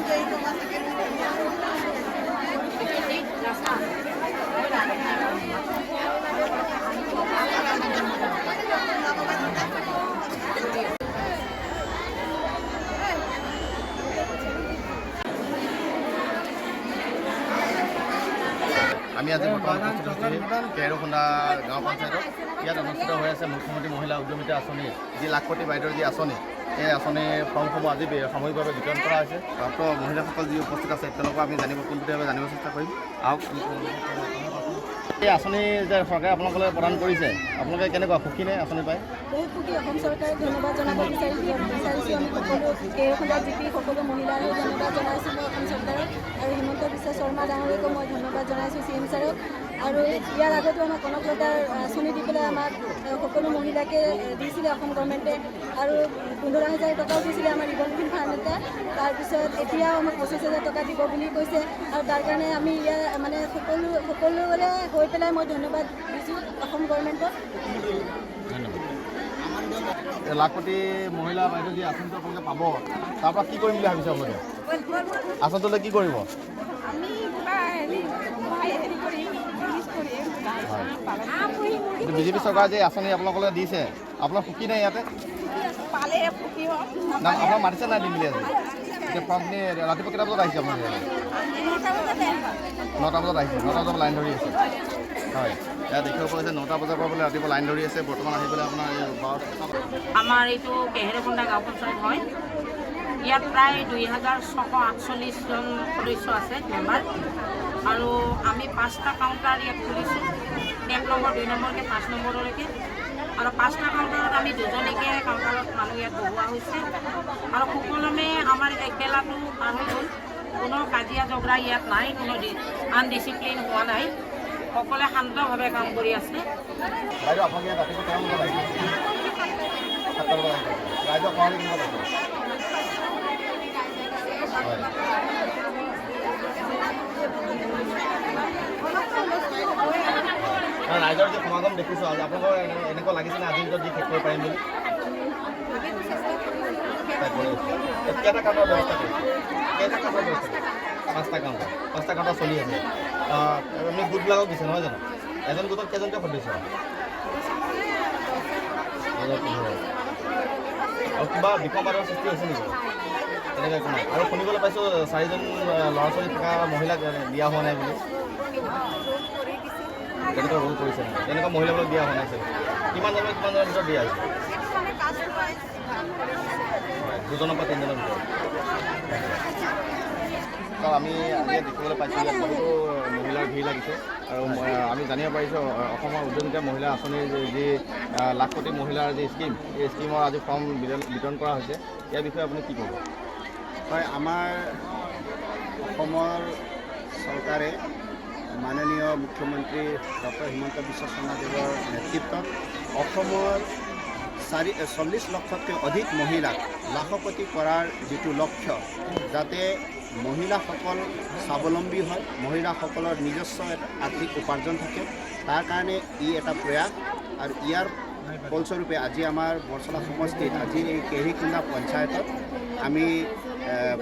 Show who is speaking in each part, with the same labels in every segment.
Speaker 1: আমি আজি বৰ্তমান কেৰখুন্দা গাঁও পঞ্চায়তত ইয়াত অনুষ্ঠিত হৈ আছে মুখ্যমন্ত্ৰী মহিলা উদ্যমিতা আঁচনিৰ যি লাখপতি বাইদেউৰ যি আঁচনি এই আঁচনিৰ ফৰ্মসমূহ আজি সামূহিকভাৱে বিতৰণ কৰা হৈছে। প্ৰাপ্ত মহিলাসকল যি উপস্থিত আছে তেওঁলোকক আমি পোনপটীয়াভাৱে জানিব চেষ্টা কৰিম। আহক। এই আঁচনি যে চৰকাৰে আপোনালোকে প্ৰদান কৰিছে, আপোনালোকে কেনেকুৱা সুখী নে আঁচনি পায়?
Speaker 2: বহুত সুখী। অসম চৰকাৰক ধন্যবাদ জনাব বিচাৰিছোঁ। আমি সকলো কেৰখুন্দা জিপি সকলো মহিলাৰ ধন্যবাদ জনাইছোঁ মই অসম চৰকাৰক, আৰু হিমন্ত বিশ্ব শৰ্মা ডাঙৰীয়াকো মই ধন্যবাদ জনাইছোঁ CM ছাৰক। আৰু ইয়াৰ আগতো আমাক কনকলতাৰ আঁচনি দি পেলাই আমাক সকলো মহিলাকে দিছিলে অসম গভৰ্ণমেণ্টে, আৰু 15,000 টকাও দিছিলে আমাৰ ৰিভলভিং ফাণ্ড এটা। তাৰপিছত এতিয়াও আমাক 25,000 টকা দিব বুলি কৈছে, আৰু তাৰ কাৰণে আমি ইয়াৰ মানে সকলোৰে হৈ পেলাই মই ধন্যবাদ দিছোঁ অসম গভৰ্ণমেণ্টক।
Speaker 1: লাখপতি মহিলা বাইদেউ যি আঁচনিটো আপোনালোকে পাব, তাৰ পৰা কি কৰিম বুলি ভাবিছে আপোনালোকে? আঁচনিটোলৈ কি কৰিব? বিজেপি চৰকাৰে যে আঁচনি আপোনালোকে দিছে, আপোনাৰ সুখী নাই ইয়াতে? না আপোনাক মাতিছে নাই দিম বুলি আজি? এতিয়া ফৰ্মখিনি ৰাতিপুৱা কেইটা বজাত আহিছে আপোনালোকে? 9টা বজাত আহিছে। 9টা বজাত লাইন ধৰি আছে। হয়, ইয়াত দেখিব পোৱা গৈছে 9টা বজাৰ পৰা বোলে ৰাতিপুৱা লাইন ধৰি আছে। বৰ্তমান আহি পেলাই আপোনাৰ
Speaker 3: আমাৰ এইটো কেহেৰকুন্দা গাঁও পঞ্চায়ত হয়। ইয়াত প্ৰায় 2,648জন সদস্য আছে মেম্বাৰ, আৰু আমি 5টা কাউণ্টাৰ ইয়াত খুলিছোঁ। 1 নম্বৰ 2 নম্বৰকৈ 5 নম্বৰলৈকে, আৰু 5টা কাউণ্টাৰত আমি 2জনীকে কাউণ্টাৰত মানুহ ইয়াত বহোৱা হৈছে, আৰু সুকলমে আমাৰ একেলাটো পাৰ হৈ গ'ল। কোনো কাজিয়া জগৰা ইয়াত নাই, কোনো আনডিচিপ্লিন হোৱা নাই, সকলোৱে শান্তভাৱে কাম কৰি আছে।
Speaker 1: ৰাইজৰ যি সমাগম দেখিছোঁ, আপোনালোকৰ এনেকুৱা লাগিছে নে আজিৰ ভিতৰত যি শেষ কৰিব পাৰিম বুলি? কেইটা কাউণ্টাৰ ব্যৱস্থা কৰিছে? কেইটা কাউণ্টাৰ ব্যৱস্থা কৰিছে? 5টা কাউণ্টাৰ। 5টা কাউণ্টাৰ চলি আছে। আমি গোটবিলাকক দিছে নহয় জানো? এজন গোটত কেইজনকৈ সদস্য? আৰু কিবা বিসংবাদৰ সৃষ্টি হৈছে নেকি? তেনেকৈ একো নাই। আৰু শুনিবলৈ পাইছোঁ 4জন ল'ৰা ছোৱালী থকা মহিলাক দিয়া হোৱা নাই বুলি। তেনেকুৱা ৰোল কৰিছে নাই? তেনেকুৱা মহিলাবোৰক দিয়া হোৱা নাই চাগে। কিমানজনৰ ভিতৰত দিয়া হৈছে? 2জনৰ পৰা 3জনৰ ভিতৰত। কাৰণ আমি আজি দেখিবলৈ পাইছোঁ ইয়াত বহুতো মহিলাৰ ভিৰ লাগিছে, আৰু আমি জানিব পাৰিছোঁ অসমৰ উদ্যমিতা মহিলা আঁচনিৰ যি লাখপতি মহিলাৰ যি স্কিম, এই স্কিমৰ আজি ফৰ্ম বিতৰণ কৰা হৈছে। ইয়াৰ বিষয়ে আপুনি কি ক'ব?
Speaker 4: হয়, আমাৰ অসমৰ চৰকাৰে মাননীয় মুখ্যমন্ত্ৰী ডক্টৰ হিমন্ত বিশ্ব শৰ্মা দেৱৰ নেতৃত্বত অসমৰ 40 লক্ষতকৈ অধিক মহিলাক লাখপতি কৰাৰ যিটো লক্ষ্য, যাতে মহিলাসকল স্বাৱলম্বী হয়, মহিলাসকলৰ নিজস্ব এটা আৰ্থিক উপাৰ্জন থাকে, তাৰ কাৰণে এটা প্ৰয়াস। আৰু ইয়াৰ ফলস্বৰূপে আজি আমাৰ বৰচলা সমষ্টিত আজি এই কেহিকুন্দা পঞ্চায়তত আমি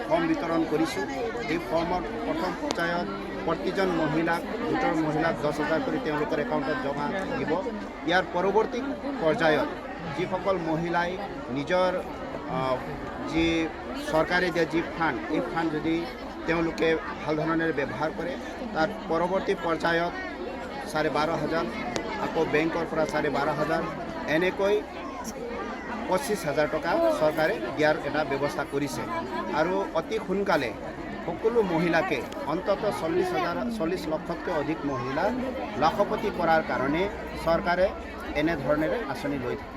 Speaker 4: ফৰ্ম বিতৰণ কৰিছোঁ। এই ফৰ্মৰ প্ৰথম পৰ্যায়ত প্ৰতিজন মহিলাক, গোটৰ মহিলাক 10,000 কৰি তেওঁলোকৰ একাউণ্টত জমা দিব। ইয়াৰ পৰৱৰ্তী পৰ্যায়ত যিসকল মহিলাই নিজৰ যি চৰকাৰে দিয়া যি ফাণ্ড, এই ফাণ্ড যদি তেওঁলোকে ভাল ধৰণেৰে ব্যৱহাৰ কৰে, তাৰ পৰৱৰ্তী পৰ্যায়ত 12,500, আকৌ বেংকৰ পৰা 12,500, এনেকৈ 25,000 টকা চৰকাৰে দিয়াৰ এটা ব্যৱস্থা কৰিছে। আৰু অতি সোনকালে সকলো মহিলাকে অন্ততঃ 40 লক্ষতকৈ অধিক মহিলা লাখপতি কৰাৰ কাৰণে চৰকাৰে এনেধৰণেৰে আঁচনি লৈ থাকে।